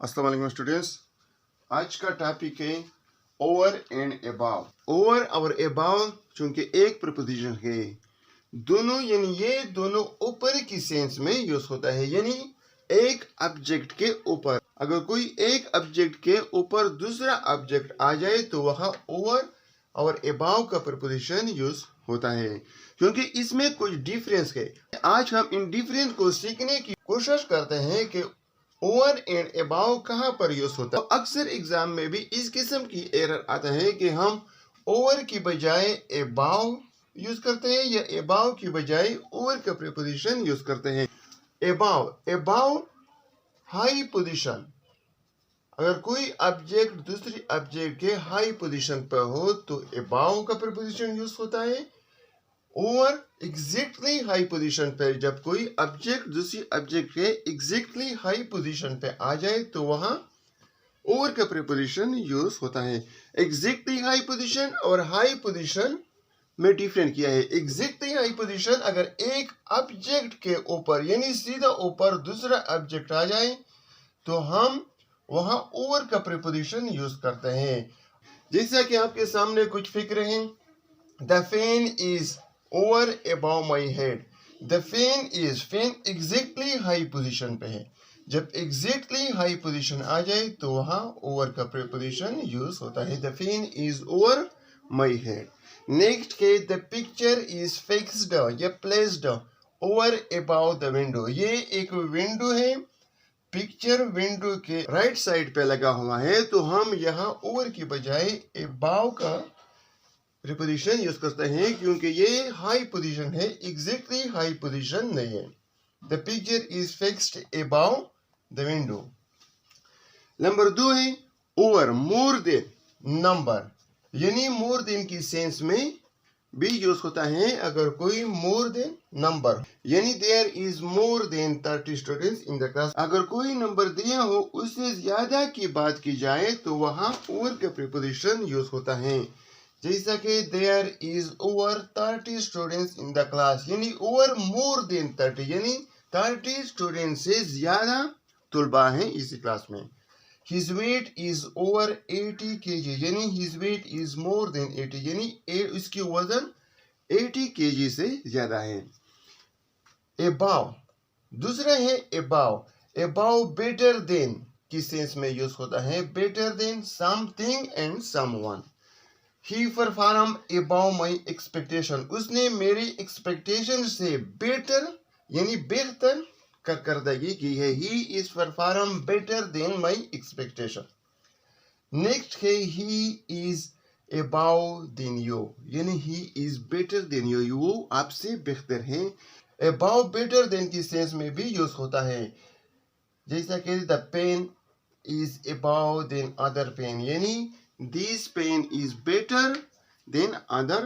अस्सलाम वालेकुम स्टूडेंट्स। आज का टॉपिक है over and above. Over or above चूंकि एक प्रपोजिशन है, दोनों यानी ये दोनों ऊपर की सेंस में यूज होता है, यानी एक ऑब्जेक्ट के ऊपर अगर कोई एक ऑब्जेक्ट के ऊपर दूसरा ऑब्जेक्ट आ जाए तो वहां ओवर और अबाव का प्रपोजिशन यूज होता है, क्योंकि इसमें कुछ डिफरेंस है। आज हम इन डिफरेंस को सीखने की कोशिश करते हैं कि ओवर एंड अबाव कहां पर यूज होता है। तो अक्सर एग्जाम में भी इस किस्म की एरर आता है कि हम ओवर की बजाय अबाव यूज करते हैं या अबाव की बजाय ओवर का प्रीपोजिशन यूज करते हैं। अबाव हाई पोजीशन, अगर कोई ऑब्जेक्ट दूसरी ऑब्जेक्ट के हाई पोजीशन पर हो तो अबाव का प्रीपोजिशन यूज होता है। ओवर एग्जैक्टली हाई पोजीशन पर, जब कोई ऑब्जेक्ट दूसरी ऑब्जेक्ट के एग्जैक्टली हाई पोजीशन पे आ जाए तो वहां ओवर का प्रीपोजिशन यूज होता है। एग्जैक्टली हाई पोजीशन और हाई पोजीशन में डिफरेंट किया है। एग्जैक्टली हाई पोजीशन अगर एक ऑब्जेक्ट के ऊपर यानी सीधा ऊपर दूसरा ऑब्जेक्ट आ जाए तो हम वहां ओवर का प्रीपोजिशन यूज करते हैं। जैसा कि आपके सामने कुछ फिक्र हैं, the fan is over above my head. The fan exactly high position पे है। जब एग्जैक्टली हाई पोजीशन आ जाए तो वहां ओवर का प्रीपोजिशन यूज होता है। The fan is over my head. Next के द पिक्चर इज फिक्स्ड या placed over about the window. ये एक विंडो है, पिक्चर विंडो के राइट साइड पे लगा हुआ है, तो हम यहाँ ओवर की बजाय अबाउ का प्रीपोजिशन यूज करते हैं, क्योंकि ये हाई पोजीशन है, एग्जैक्टली हाई पोजीशन नहीं है। The picture is fixed about the window. Number 2 है ओवर मोर देन नंबर, यानी मोर देन की सेंस में भी यूज होता है। अगर कोई मोर देन नंबर यानी there is more than 30 students in the class, अगर कोई नंबर दिया हो उससे ज्यादा की बात की जाए तो वहां ओवर का प्रीपोजिशन यूज होता है। जैसा कि there is over 30 students in the class, यानी ओवर मोर देन 30 यानी 30 स्टूडेंट से ज्यादा तुलबा हैं इसी क्लास में। His weight is over 80 kg, यानी his weight is more than 80 यानी इसकी वजन 80 kg से ज्यादा है। Above दूसरा है above better than की सेंस में यूज होता है। better than something and someone। He performed above my expectation, उसने मेरी एक्सपेक्टेशन से बेटर यानी बेहतर करदगी की है। He is perform better than my expectation। Next है he is above than you, यानी he is better than you, वो आपसे बेहतर है। above better than की सेंस में भी यूज होता है, जैसा कि the pen is above than other pen, यानी this pen is better than other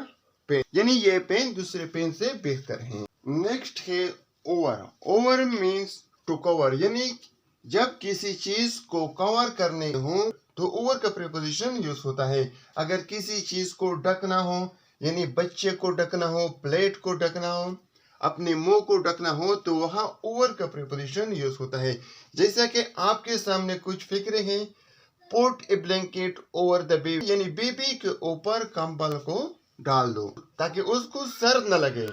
pen, यानी ये पेन दूसरे पेन से बेहतर है। नेक्स्ट है ओवर मीन्स टू कवर, यानी जब किसी चीज को कवर करने हो तो ओवर का प्रीपोजिशन यूज होता है। अगर किसी चीज को ढकना हो यानी बच्चे को ढकना हो, प्लेट को ढकना हो, अपने मुंह को ढकना हो तो वहां ओवर का प्रीपोजिशन यूज होता है। जैसा कि आपके सामने कुछ फिक्रे हैं, put A blanket over the baby, यानी बेबी के ऊपर कंबल को डाल दो ताकि उसको सर्द न लगे।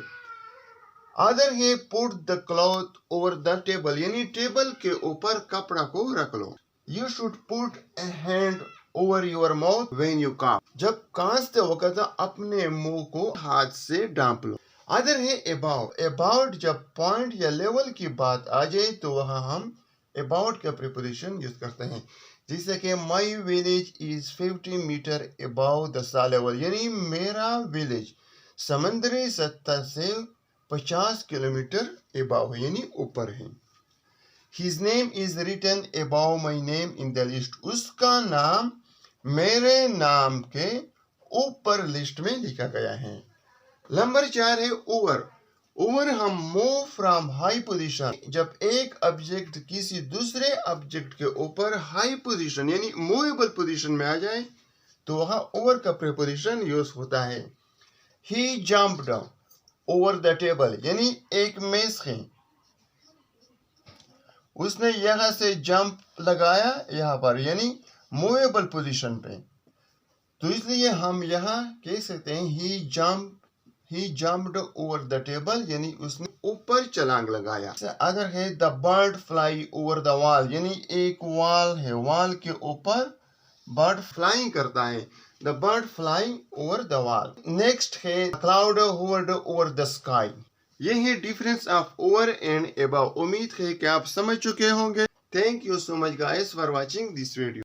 अदर है put the cloth over the table, यानी टेबल के ऊपर कपड़ा को रख लो। You should put a hand over your mouth when you cough, जब खांसते वक्त अपने मुंह को हाथ से ढांप लो। अदर है अबाउट जब पॉइंट या लेवल की बात आ जाए तो वहां हम अबाउट का प्रीपोजिशन यूज करते हैं। जैसे कि my village is 50 metre above the sea level, यानी मेरा विलेज समुद्री सतह से 50 किलोमीटर अबाव है, यानी ऊपर है। His name is written above my name in the list, उसका नाम मेरे नाम के ऊपर लिस्ट में लिखा गया है। नंबर 4 है ओवर हम मूव फ्रॉम हाई पोजीशन, जब एक ऑब्जेक्ट किसी दूसरे ऑब्जेक्ट के ऊपर हाई पोजीशन यानी मूवेबल पोजीशन में आ जाए तो वहां ओवर का प्रीपोजिशन यूज होता है। He jumped over the table, यानी एक मेज है उसने यहाँ से जंप लगाया यहाँ पर, यानी मूवेबल पोजीशन पे। तो इसलिए हम यहाँ कह सकते हैं ही जम्प्ड ओवर द टेबल, यानी उसने ऊपर छलांग लगाया। अगर है the bird fly over the wall, यानी एक वॉल है, वॉल के ऊपर बर्ड फ्लाइंग करता है, the bird flying over the wall. Next है cloud hovered over the sky. ये है difference of over and above. उम्मीद है कि आप समझ चुके होंगे। Thank you so much guys for watching this video.